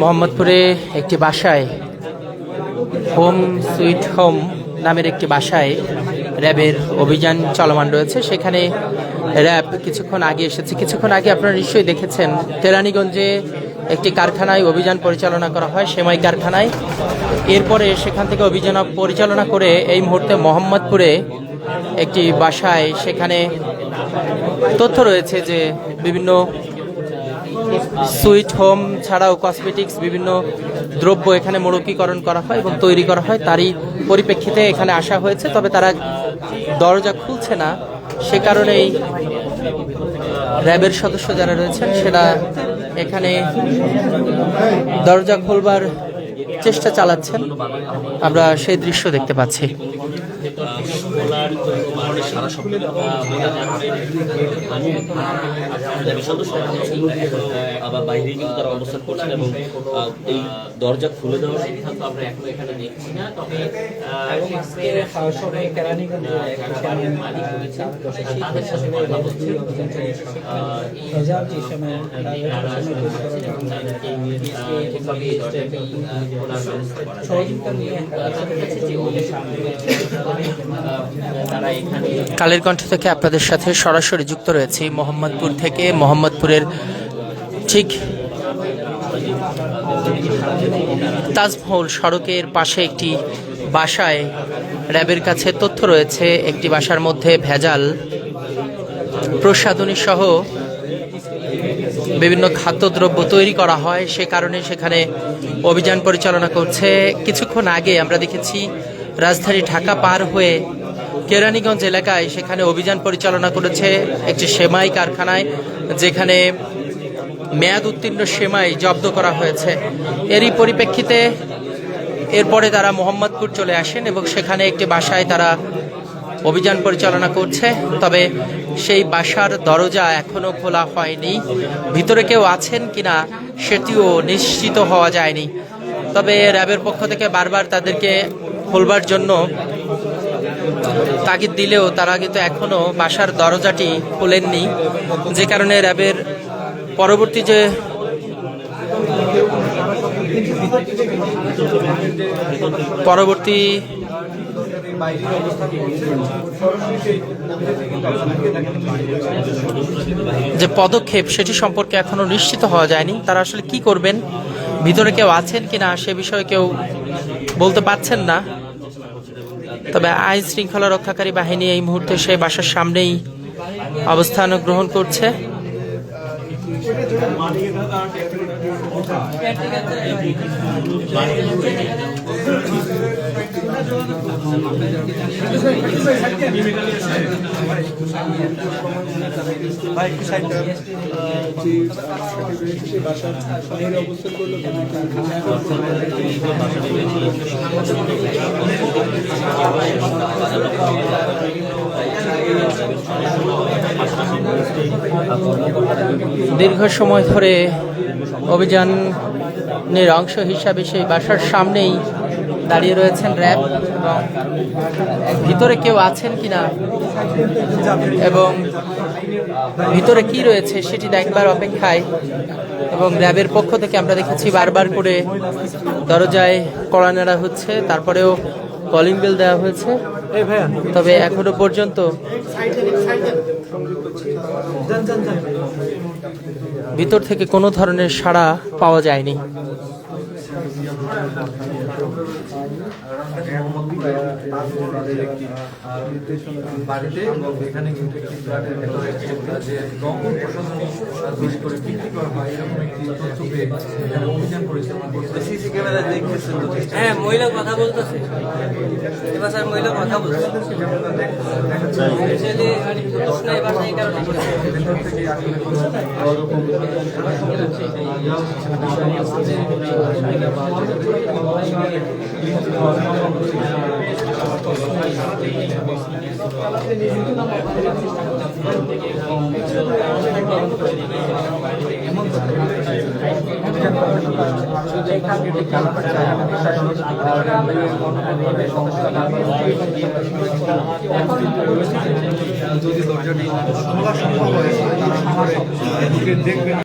মোহাম্মদপুরে একটি বাসায় হোম সুইট হোম নামের একটি বাসায় র্যাবের অভিযান চলমান রয়েছে। সেখানে র্যাব কিছুক্ষণ আগে এসেছে। কিছুক্ষণ আগে আপনারা নিশ্চয়ই দেখেছেন কেরানীগঞ্জে একটি কারখানায় অভিযান পরিচালনা করা হয়, সেমাই কারখানায়। এরপরে সেখান থেকে অভিযান পরিচালনা করে এই মুহূর্তে মোহাম্মদপুরে একটি বাসায় সেখানে তথ্য রয়েছে যে বিভিন্ন সুইট হোম ছাড়াও কসমেটিক্স বিভিন্ন দ্রব্য এখানে মোড়কীকরণ করা হয় এবং তৈরি করা হয়। তারই পরিপ্রেক্ষিতে এখানে আসা হয়েছে, তবে তারা দরজা খুলছে না। সে কারণেই র্যাবের সদস্য যারা রয়েছেন সেটা এখানে দরজা খোলবার চেষ্টা চালাচ্ছেন। আমরা সেই দৃশ্য দেখতে পাচ্ছি। আবার বাইরে কিন্তু তারা অবস্থান করছেন এবং এই দরজা খুলে দেওয়ার সিদ্ধান্ত আমরা এখন এখানে দেখছি না। তবে কালের কণ্ঠ থেকে আপনাদের সাথে সরাসরি যুক্ত রয়েছি মোহাম্মদপুর থেকে। মোহাম্মদপুরের ঠিক তাজমহল সড়কের পাশে একটি বাসায় র্যাবের কাছে তথ্য রয়েছে একটি বাসার মধ্যে ভেজাল প্রসাধনী সহ বিভিন্ন খাদ্যদ্রব্য তৈরি করা হয়। সে কারণে সেখানে অভিযান পরিচালনা করছে। কিছুক্ষণ আগে আমরা দেখেছি রাজধানী ঢাকা পার হয়ে কেরানীগঞ্জ এলাকায় সেখানে অভিযান পরিচালনা করেছে একটি সেমাই কারখানায়, যেখানে মেয়াদ উত্তীর্ণ সেমাই জব্দ করা হয়েছে। এরই পরিপ্রেক্ষিতে এরপরে তারা মোহাম্মদপুর চলে আসেন এবং সেখানে একটি বাসায় তারা অভিযান পরিচালনা করছে। তবে সেই বাসার দরজা এখনো খোলা হয়নি। ভিতরে কেউ আছেন কিনা সেটিও নিশ্চিত হওয়া যায়নি। তবে র্যাবের পক্ষ থেকে বারবার তাদেরকে খোলবার জন্য তাগিদ দিলেও তারা কিন্তু এখনো বাসার দরজাটি খোলেননি, যে কারণে র্যাবের পরবর্তী যে পদক্ষেপ সেটি সম্পর্কে এখনো নিশ্চিত হওয়া যায়নি। তারা আসলে কি করবেন, ভিতরে কেউ আছেন কিনা সে বিষয়ে কেউ বলতে পারছেন না। তবে আইন শৃঙ্খলা রক্ষাকারী বাহিনী এই মুহূর্তে সে বাসার সামনেই অবস্থান গ্রহণ করছে। দীর্ঘ সময় ধরে অভিযানের অংশ হিসাবে সেই বাসার সামনেই দাঁড়িয়ে রয়েছেন র্যাব এবং ভিতরে কেউ আছেন কিনা এবং ভিতরে কি রয়েছে সেটি দেখবার অপেক্ষায়। এবং র্যাবের পক্ষ থেকে আমরা দেখেছি বারবার করে দরজায় কড়া নাড়া হচ্ছে, তারপরেও কলিং বেল দেওয়া হয়েছে। তবে এখনো পর্যন্ত ভিতর থেকে কোনো ধরনের সাড়া পাওয়া যায়নি। বাড়িতে এবং এখানে কিন্তু যে রঙের প্রসাধনী বিশেষ করে বিক্রি করা হয় এরকম একটি তথ্য পেয়ে এখানে অভিযান পরিচালনা করছে। সিসি ক্যামেরায় দেখতেছেন তো? হ্যাঁ, মহিলা কথা বলতেছে, এবার স্যার মহিলা কথা বলছে। যদি দরজাটি খোলা সম্ভব হয় তারা দেখবেন।